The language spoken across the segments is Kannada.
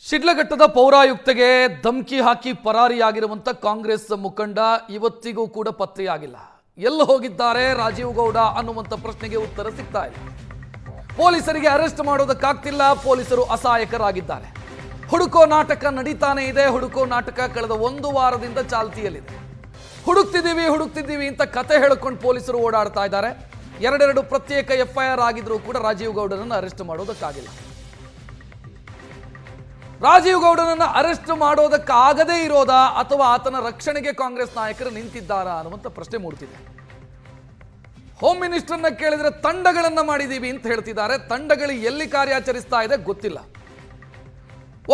ಶಿಡ್ಲಘಟ್ಟದ ಪೌರಾಯುಕ್ತೆಗೆ ಧಮಕಿ ಹಾಕಿ ಪರಾರಿಯಾಗಿರುವಂತ ಕಾಂಗ್ರೆಸ್ ಮುಖಂಡ ಇವತ್ತಿಗೂ ಕೂಡ ಪತ್ತೆಯಾಗಿಲ್ಲ. ಎಲ್ಲಿ ಹೋಗಿದ್ದಾರೆ ರಾಜೀವ್ ಗೌಡ ಅನ್ನುವಂತ ಪ್ರಶ್ನೆಗೆ ಉತ್ತರ ಸಿಗ್ತಾ ಇಲ್ಲ. ಪೊಲೀಸರಿಗೆ ಅರೆಸ್ಟ್ ಮಾಡೋದಕ್ಕಾಗ್ತಿಲ್ಲ. ಪೊಲೀಸರು ಅಸಹಾಯಕರಾಗಿದ್ದಾರೆ. ಹುಡುಕೋ ನಾಟಕ ನಡೀತಾನೆ ಇದೆ. ಹುಡುಕೋ ನಾಟಕ ಕಳೆದ ಒಂದು ವಾರದಿಂದ ಚಾಲ್ತಿಯಲ್ಲಿದೆ. ಹುಡುಕ್ತಿದ್ದೀವಿ ಅಂತ ಕತೆ ಹೇಳಿಕೊಂಡು ಪೊಲೀಸರು ಓಡಾಡ್ತಾ ಇದ್ದಾರೆ. ಎರಡೆರಡು ಪ್ರತ್ಯೇಕ FIR ಆಗಿದ್ರೂ ಕೂಡ ರಾಜೀವ್ ಗೌಡನನ್ನು ಅರೆಸ್ಟ್ ಮಾಡೋದಕ್ಕಾಗಿಲ್ಲ. ರಾಜೀವ್ ಗೌಡನನ್ನು ಅರೆಸ್ಟ್ ಮಾಡೋದಕ್ಕಾಗದೇ ಇರೋದಾ ಅಥವಾ ಆತನ ರಕ್ಷಣೆಗೆ ಕಾಂಗ್ರೆಸ್ ನಾಯಕರು ನಿಂತಿದ್ದಾರಾ ಅನ್ನುವಂಥ ಪ್ರಶ್ನೆ ಮೂಡ್ತಿದೆ. ಹೋಮ್ ಮಿನಿಸ್ಟರ್ನ ಕೇಳಿದ್ರೆ ತಂಡಗಳನ್ನ ಮಾಡಿದೀವಿ ಅಂತ ಹೇಳ್ತಿದ್ದಾರೆ. ತಂಡಗಳು ಎಲ್ಲಿ ಕಾರ್ಯಾಚರಿಸ್ತಾ ಇದೆ ಗೊತ್ತಿಲ್ಲ.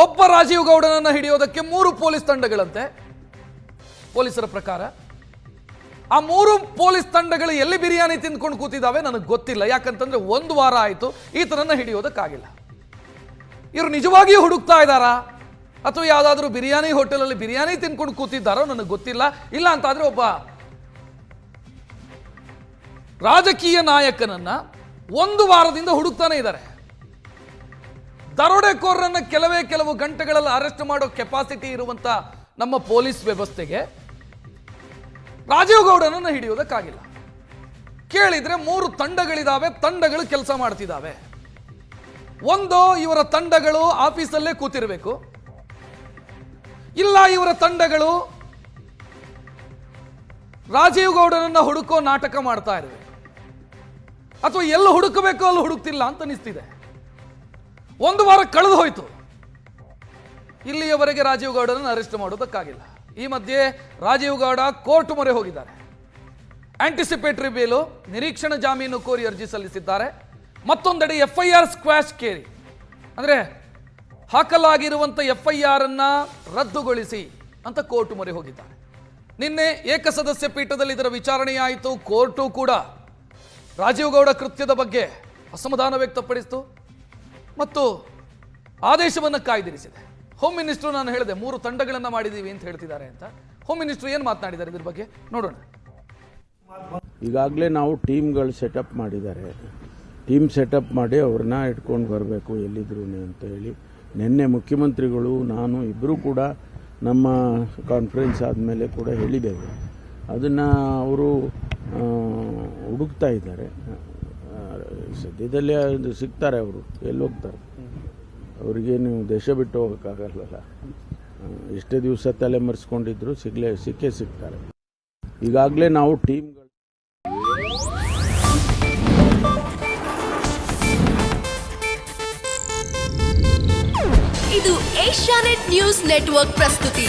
ಒಬ್ಬ ರಾಜೀವ್ ಗೌಡನನ್ನ ಹಿಡಿಯೋದಕ್ಕೆ 3 ಪೊಲೀಸ್ ತಂಡಗಳಂತೆ ಪೊಲೀಸರ ಪ್ರಕಾರ. ಆ 3 ಪೊಲೀಸ್ ತಂಡಗಳು ಎಲ್ಲಿ ಬಿರಿಯಾನಿ ತಿಂದ್ಕೊಂಡು ಕೂತಿದ್ದಾವೆ ನನಗೆ ಗೊತ್ತಿಲ್ಲ. ಯಾಕಂತಂದ್ರೆ ಒಂದು ವಾರ ಆಯಿತು ಈತನನ್ನ ಹಿಡಿಯೋದಕ್ಕಾಗಿಲ್ಲ. ಇವರು ನಿಜವಾಗಿಯೂ ಹುಡುಕ್ತಾ ಇದ್ದಾರಾ ಅಥವಾ ಯಾವುದಾದ್ರೂ ಬಿರಿಯಾನಿ ಹೋಟೆಲಲ್ಲಿ ಬಿರಿಯಾನಿ ತಿನ್ಕೊಂಡು ಕೂತಿದ್ದಾರೋ ನನಗೆ ಗೊತ್ತಿಲ್ಲ. ಇಲ್ಲ ಅಂತಾದ್ರೆ ಒಬ್ಬ ರಾಜಕೀಯ ನಾಯಕನನ್ನ ಒಂದು ವಾರದಿಂದ ಹುಡುಕ್ತಾನೆ ಇದ್ದಾರೆ. ದರೋಡೆಕೋರರನ್ನ ಕೆಲವು ಗಂಟೆಗಳಲ್ಲಿ ಅರೆಸ್ಟ್ ಮಾಡೋ ಕೆಪಾಸಿಟಿ ಇರುವಂತ ನಮ್ಮ ಪೊಲೀಸ್ ವ್ಯವಸ್ಥೆಗೆ ರಾಜೀವ್ ಗೌಡನನ್ನು ಹಿಡಿಯೋದಕ್ಕಾಗಿಲ್ಲ. ಕೇಳಿದ್ರೆ 3 ತಂಡಗಳಿದಾವೆ. ತಂಡಗಳು ಕೆಲಸ ಮಾಡ್ತಿದ್ದಾವೆ. ಒಂದು, ಇವರ ತಂಡಗಳು ಆಫೀಸಲ್ಲೇ ಕೂತಿರಬೇಕು. ಇಲ್ಲ, ಇವರ ತಂಡಗಳು ರಾಜೀವ್ ಗೌಡನನ್ನ ಹುಡುಕೋ ನಾಟಕ ಮಾಡ್ತಾ ಇರಬೇಕು. ಅಥವಾ ಎಲ್ಲಿ ಹುಡುಕಬೇಕೋ ಅಲ್ಲಿ ಹುಡುಕ್ತಿಲ್ಲ ಅಂತ ಅನಿಸ್ತಿದೆ. ಒಂದು ವಾರ ಕಳೆದು ಹೋಯ್ತು. ಇಲ್ಲಿಯವರೆಗೆ ರಾಜೀವ್ ಗೌಡನನ್ನು ಅರೆಸ್ಟ್ ಮಾಡೋದಕ್ಕಾಗಿಲ್ಲ. ಈ ಮಧ್ಯೆ ರಾಜೀವ್ ಗೌಡ ಕೋರ್ಟ್ ಮೊರೆ ಹೋಗಿದ್ದಾರೆ. ಆಂಟಿಸಿಪೇಟರಿ ಬೇಲು, ನಿರೀಕ್ಷಣಾ ಜಾಮೀನು ಕೋರಿ ಅರ್ಜಿ ಸಲ್ಲಿಸಿದ್ದಾರೆ. ಮತ್ತೊಂದೆಡೆ FIR ಸ್ಕ್ವಾಶ್ ಕೇರಿ, ಅಂದರೆ ಹಾಕಲಾಗಿರುವಂಥ FIR ಅನ್ನ ರದ್ದುಗೊಳಿಸಿ ಅಂತ ಕೋರ್ಟ್ ಮೊರೆ ಹೋಗಿದ್ದಾರೆ. ನಿನ್ನೆ ಏಕಸದಸ್ಯ ಪೀಠದಲ್ಲಿ ಇದರ ವಿಚಾರಣೆಯಾಯಿತು. ಕೋರ್ಟು ಕೂಡ ರಾಜೀವ್ ಗೌಡ ಕೃತ್ಯದ ಬಗ್ಗೆ ಅಸಮಾಧಾನ ವ್ಯಕ್ತಪಡಿಸಿತು ಮತ್ತು ಆದೇಶವನ್ನು ಕಾಯ್ದಿರಿಸಿದೆ. ಹೋಮ್ ಮಿನಿಸ್ಟರ್, ನಾನು ಹೇಳಿದೆ 3 ತಂಡಗಳನ್ನು ಮಾಡಿದ್ದೀವಿ ಅಂತ ಹೇಳ್ತಿದ್ದಾರೆ ಅಂತ. ಹೋಮ್ ಮಿನಿಸ್ಟರ್ ಏನು ಮಾತನಾಡಿದ್ದಾರೆ ಇದ್ರ ಬಗ್ಗೆ ನೋಡೋಣ. ಈಗಾಗಲೇ ನಾವು ಟೀಮ್ಗಳು ಸೆಟಪ್ ಮಾಡಿದ್ದಾರೆ. ಟೀಮ್ ಸೆಟಪ್ ಮಾಡಿ ಅವ್ರನ್ನ ಇಟ್ಕೊಂಡು ಬರಬೇಕು ಎಲ್ಲಿದ್ರು ಅಂತ ಹೇಳಿ ನಿನ್ನೆ ಮುಖ್ಯಮಂತ್ರಿಗಳು ನಾನು ಇಬ್ಬರೂ ಕೂಡ ನಮ್ಮ ಕಾನ್ಫರೆನ್ಸ್ ಆದಮೇಲೆ ಕೂಡ ಹೇಳಿದ್ದೇವೆ. ಅದನ್ನು ಅವರು ಹುಡುಕ್ತಾ ಇದ್ದಾರೆ. ಸದ್ಯದಲ್ಲೇ ಸಿಗ್ತಾರೆ. ಅವರು ಎಲ್ಲಿ ಹೋಗ್ತಾರೆ? ಅವ್ರಿಗೇನು ದೇಶ ಬಿಟ್ಟು ಹೋಗೋಕ್ಕಾಗಲ್ಲ. ಎಷ್ಟೇ ದಿವಸ ತಲೆ ಮರೆಸ್ಕೊಂಡಿದ್ರು ಸಿಕ್ಕೇ ಸಿಗ್ತಾರೆ. ಈಗಾಗಲೇ ನಾವು ಟೀಮ್ಗಳು ಇದು ಏಷ್ಯಾನೆಟ್ ನ್ಯೂಸ್ ನೆಟ್ವರ್ಕ್ ಪ್ರಸ್ತುತಿ.